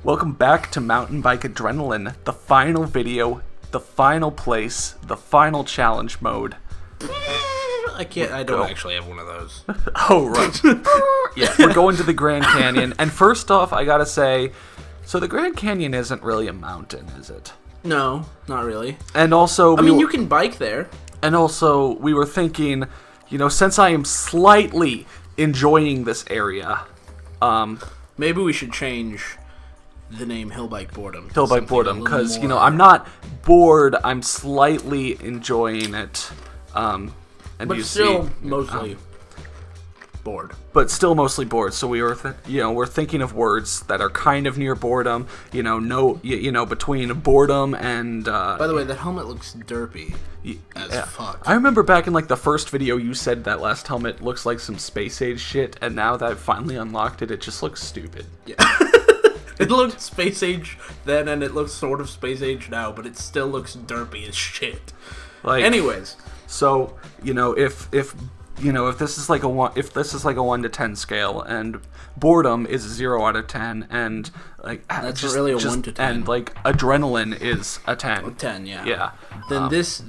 Welcome back to Mountain Bike Adrenaline, the final video, the final place, the final challenge mode. I don't actually have one of those. Oh, right. Yeah, we're going to the Grand Canyon. And first off, I gotta say, so the Grand Canyon isn't really a mountain, is it? No, not really. And also... you can bike there. And also, we were thinking, since I am slightly enjoying this area... maybe we should change the name Hill Bike Boredom. Hill Bike Boredom, because, I'm not bored, I'm slightly enjoying it. But still mostly bored. But still mostly bored. So we were, we're thinking of words that are kind of near boredom. Between boredom and. By the way, that helmet looks derpy as fuck. I remember back in the first video, you said that last helmet looks like some space age shit, and now that I've finally unlocked it, it just looks stupid. Yeah. It looked space age then, and it looks sort of space age now, but it still looks derpy as shit. Anyways. So, if this is like a 1 to 10 scale, and boredom is 0 out of 10, and that's really a 1 to 10, and adrenaline is a 10. A 10, yeah. Yeah. Then this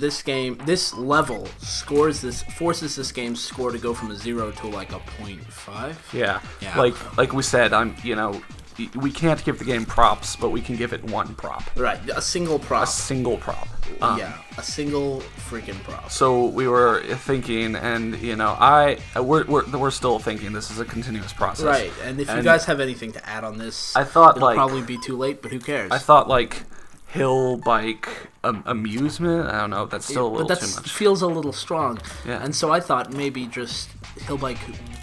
level forces this game's score to go from a 0 to a 0.5. Yeah. Like we said, we can't give the game props, but we can give it one prop. Right, a single prop. A single prop. A single freaking prop. So we were thinking, and we're still thinking. This is a continuous process. Right, and if you guys have anything to add on this, I thought it'll probably be too late, but who cares? I thought hill bike amusement. I don't know. That's still a little too much. Feels a little strong. Yeah. And so I thought maybe just hill bike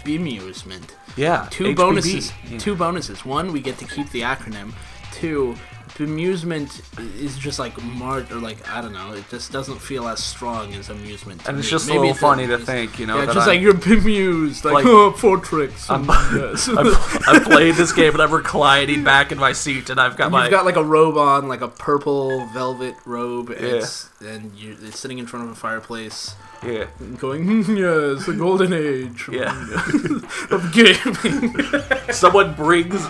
bemusement. Yeah. Two bonuses. Yeah. 2 bonuses. 1, we get to keep the acronym. 2, bemusement is just I don't know. It just doesn't feel as strong as amusement. And it's just maybe a little funny to think, Yeah, just you're bemused, 4 tricks. I played this game and I'm reclining back in my seat, and I've got You've got a robe on, a purple velvet robe, yeah. and you're sitting in front of a fireplace. Yeah. Going, yes, the golden age. Yeah. Of gaming. Someone brings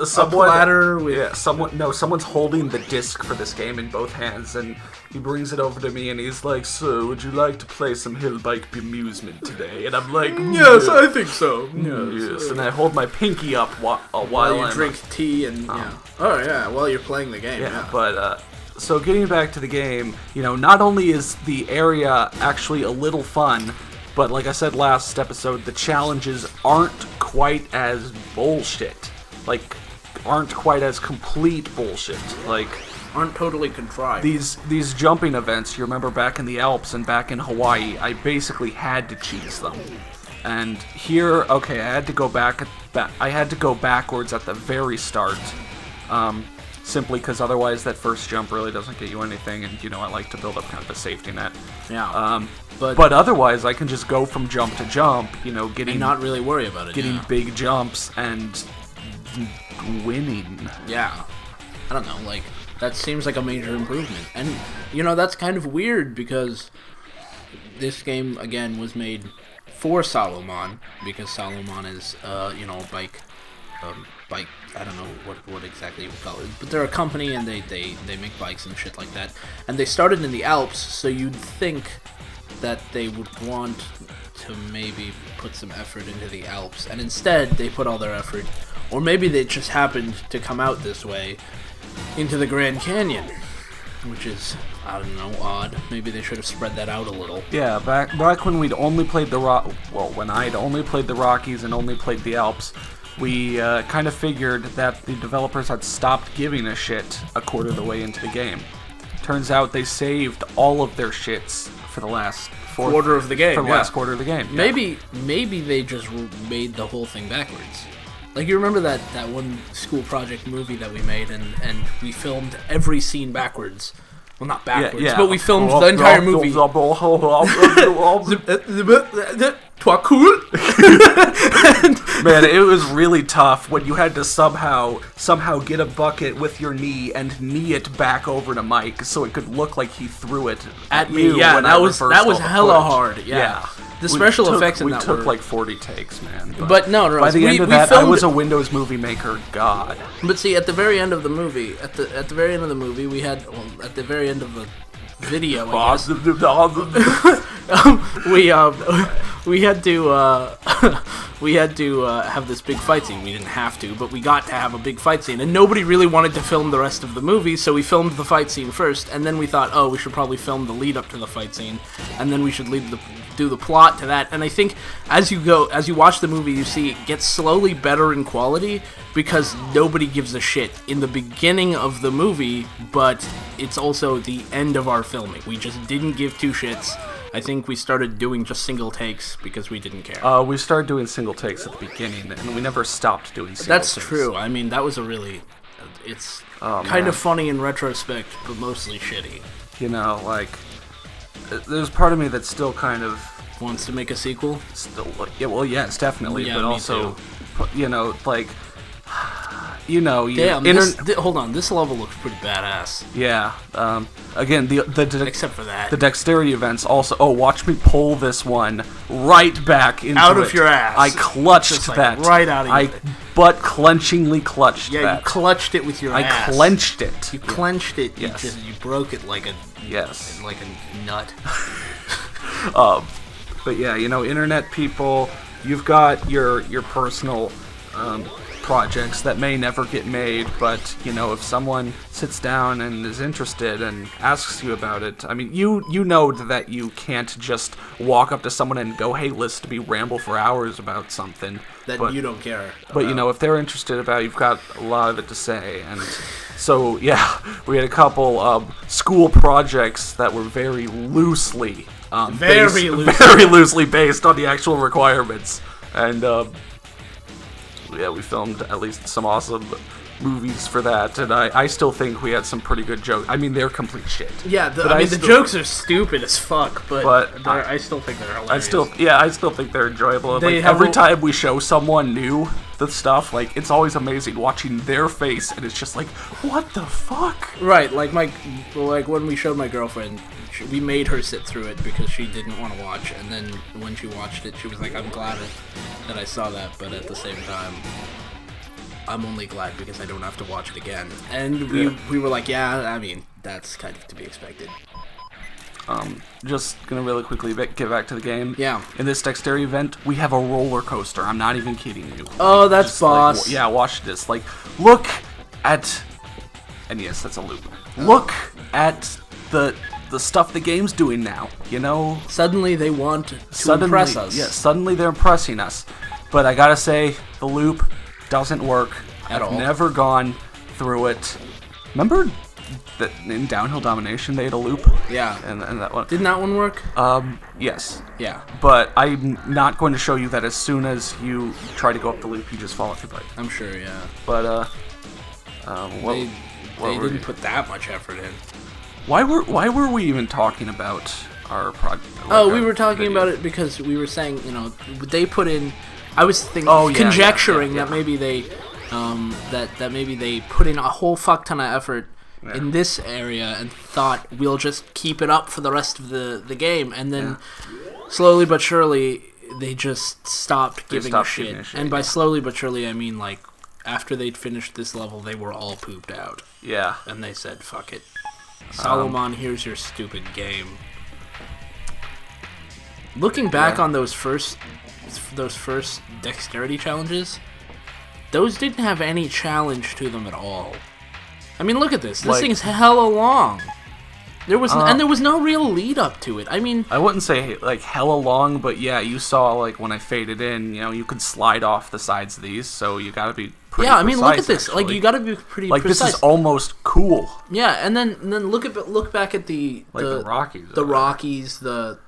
a platter with someone's holding the disc for this game in both hands, and he brings it over to me, and he's like, "So, would you like to play some hill bike bemusement today?" And I'm like, "Yes, I think so." Yes. And I hold my pinky up while you drink tea and while you're playing the game. Yeah. But so getting back to the game, not only is the area actually a little fun, but like I said last episode, the challenges aren't quite as bullshit. Aren't quite as complete bullshit. Aren't totally contrived. These jumping events, you remember back in the Alps and back in Hawaii, I basically had to cheese them. And here, okay, I had to go backwards at the very start. Simply because otherwise that first jump really doesn't get you anything, and I like to build up kind of a safety net. Yeah. But otherwise I can just go from jump to jump, getting and not really worry about it. Getting big jumps and winning. Yeah. I don't know, that seems like a major improvement. And that's kind of weird because this game again was made for Salomon, because Salomon is bike I don't know what exactly you would call it, but they're a company and they make bikes and shit like that. And they started in the Alps, so you'd think that they would want to maybe put some effort into the Alps, and instead they put all their effort, or maybe they just happened to come out this way, into the Grand Canyon, which is, I don't know, odd. Maybe they should have spread that out a little. Yeah, back when we'd only played when I'd only played the Rockies and only played the Alps, we kind of figured that the developers had stopped giving a shit a quarter of the way into the game. Turns out they saved all of their shits for the last quarter of the game. Last quarter of the game. Yeah. Maybe they just made the whole thing backwards. You remember that one school project movie that we made, and we filmed every scene backwards. Well, not backwards, but we filmed the entire movie. Toi cool. Man, it was really tough when you had to somehow get a bucket with your knee and knee it back over to Mike so it could look like he threw it at me. Yeah, that was hella hard. Yeah. The special effects in we that took were... like 40 takes, man. But no, by the end of that, I filmed... was a Windows Movie Maker god. But see, at the very end of the movie, at the very end of the movie, we had at the very end of the video, I guess, we had to we had to have this big fight scene. We didn't have to, but we got to have a big fight scene, and nobody really wanted to film the rest of the movie, so we filmed the fight scene first, and then we thought, oh, we should probably film the lead up to the fight scene, and then we should do the plot to that. And I think as you watch the movie, you see it gets slowly better in quality because nobody gives a shit in the beginning of the movie, but it's also the end of our filming. We just didn't give two shits. I think we started doing just single takes because we didn't care. We started doing single takes at the beginning, and we never stopped doing single takes. That's true. I mean, that was a really... It's kind of funny in retrospect, but mostly shitty. You know, like... There's part of me that still kind of... Wants to make a sequel? Still, yeah, well, yes, definitely, Yeah, but me also, you know, like... You know, damn, hold on, this level looks pretty badass. Yeah. Again, Except for that. The dexterity events also. Oh, watch me pull this one right back into out of your ass. I clutched Just like that right out of I you. butt clenchingly clutched that. Yeah, you clutched it with your ass. I clenched it. You clenched it. Yes. You broke it like a Yes. like a nut. But yeah, you know, internet people, you've got your personal projects that may never get made, but you know, if someone sits down and is interested and asks you about it, I mean, you know that you can't just walk up to someone and go, hey, listen to me ramble for hours about something That you don't care but about. You know, if they're interested about it, you've got a lot of it to say. And so yeah, we had a couple school projects that were very loosely Very loosely based on the actual requirements. And yeah, we filmed at least some awesome movies for that, and I still think we had some pretty good jokes. I mean, they're complete shit. Yeah, the jokes are stupid as fuck, but I still think they're hilarious. I still think they're enjoyable. Like, every time we show someone new the stuff, like, it's always amazing watching their face, and it's just like, what the fuck? Right, like when we showed my girlfriend, we made her sit through it because she didn't want to watch, and then when she watched it, she was like, I'm glad that I saw that, but at the same time, I'm only glad because I don't have to watch it again. And we were like, yeah, I mean, that's kind of to be expected. Just gonna really quickly get back to the game. Yeah. In this dexterity event, we have a roller coaster. I'm not even kidding you. Oh, that's just, boss. Like, yeah, watch this. Like, look at... And yes, that's a loop. Look at the stuff the game's doing now, you know? Suddenly they want to impress us. Yeah, suddenly they're impressing us. But I gotta say, the loop doesn't work. At all. I've never gone through it. Remember that in Downhill Domination they had a loop? Yeah. And that one... Didn't that one work? Yes. Yeah. But I'm not going to show you that as soon as you try to go up the loop, you just fall off your bike. I'm sure, yeah. But, they didn't put that much effort in. Why were we even talking about our project? We were talking about it because we were saying, you know, they put in. I was thinking, conjecturing that maybe they, that maybe they put in a whole fuck ton of effort in this area and thought we'll just keep it up for the rest of the game, and then slowly but surely they just stopped giving a shit. And by slowly but surely, I mean like after they'd finished this level, they were all pooped out. Yeah. And they said, "Fuck it." Solomon, here's your stupid game. Looking back on those first dexterity challenges, those didn't have any challenge to them at all. I mean, look at this. This thing's hella long. There was and there was no real lead up to it. I mean, I wouldn't say like hella long, but yeah, you saw like when I faded in, you know, you could slide off the sides of these, so you got to be pretty I mean, look at this. Actually. Like you got to be pretty like precise. This is almost cool. Yeah, and then look back at the Rockies, the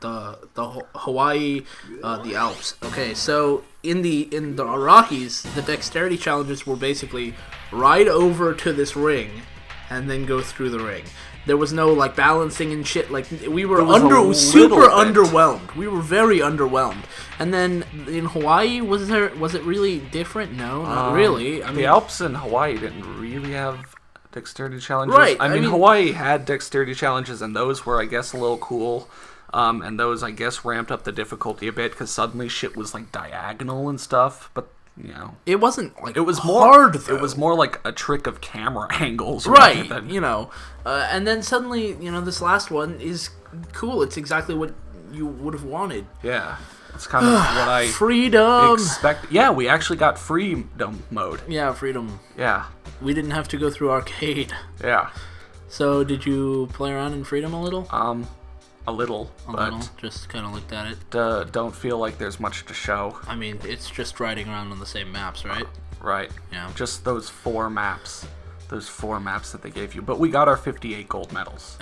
Hawaii, the Alps. Okay, so in the Rockies, the dexterity challenges were basically ride over to this ring, and then go through the ring. There was no like balancing and shit. Like we were super underwhelmed. We were very underwhelmed. And then in Hawaii, was it really different? No, not really. I mean, the Alps in Hawaii didn't really have dexterity challenges. Right. I mean, Hawaii had dexterity challenges, and those were, I guess, a little cool. And those, I guess, ramped up the difficulty a bit because suddenly shit was like diagonal and stuff. But you know, it wasn't like it was hard. Though. It was more like a trick of camera angles, right? Than... You know, and then suddenly, you know, this last one is cool. It's exactly what you would have wanted. Yeah. It's kind of what I freedom expect. Yeah, we actually got freedom mode. Yeah, freedom. Yeah. We didn't have to go through arcade. Yeah. So, did you play around in freedom a little? A little. Just kind of looked at it. Don't feel like there's much to show. I mean, it's just riding around on the same maps, right? Right. Yeah. Just those 4 maps. Those 4 maps that they gave you. But we got our 58 gold medals.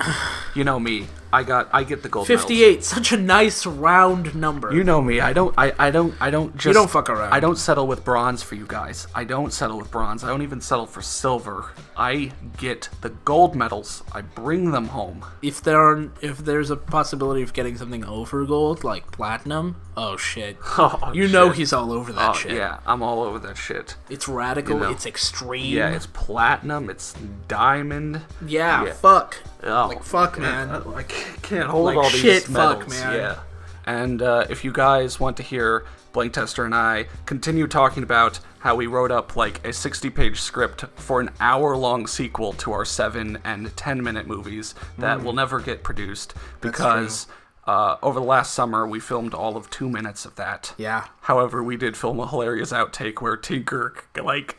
You know me. I get the gold 58, medals. such a nice round number. You know me. I don't just... You don't fuck around. I don't settle with bronze for you guys. I don't settle with bronze. I don't even settle for silver. I get the gold medals. I bring them home. If there's a possibility of getting something over gold, like platinum, oh shit. Oh, you know he's all over that shit. Yeah, I'm all over that shit. It's radical, you know? It's extreme. Yeah, it's platinum, it's diamond. Yeah. Fuck. Oh, like, fuck, man. I can't hold like, all these shit, medals. Fuck, man. Yeah. And if you guys want to hear Blank Tester and I continue talking about how we wrote up like a 60-page script for an hour-long sequel to our 7 and 10-minute movies that will never get produced because over the last summer we filmed all of 2 minutes of that. Yeah. However, we did film a hilarious outtake where Tinker like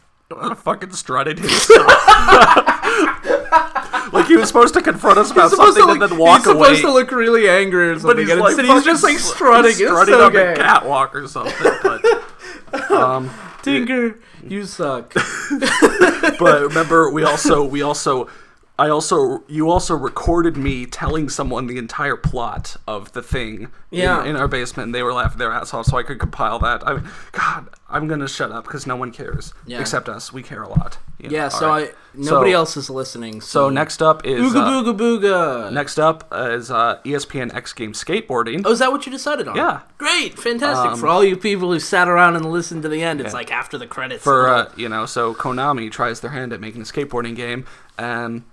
fucking strutted his stuff. Like he was supposed to confront us about something and then walk away. He's supposed to look really angry or something. But he's just like strutting. He's strutting on the catwalk or something. But Tinker, you suck. But remember, you also recorded me telling someone the entire plot of the thing in our basement, and they were laughing their ass off, so I could compile that. I'm gonna shut up because no one cares except us. We care a lot. You know? So nobody else is listening. So next up is Ooga Booga Booga. Next up is ESPN X Games Skateboarding. Oh, is that what you decided on? Yeah. Great, fantastic. For all you people who sat around and listened to the end, it's like after the credits. So Konami tries their hand at making a skateboarding game, and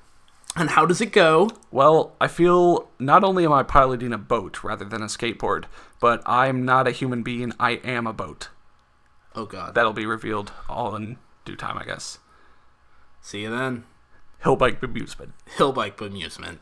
how does it go? Well, I feel not only am I piloting a boat rather than a skateboard, but I'm not a human being, I am a boat. Oh, God. That'll be revealed all in due time, I guess. See you then. Hill Bike Amusement. Hill Bike Amusement.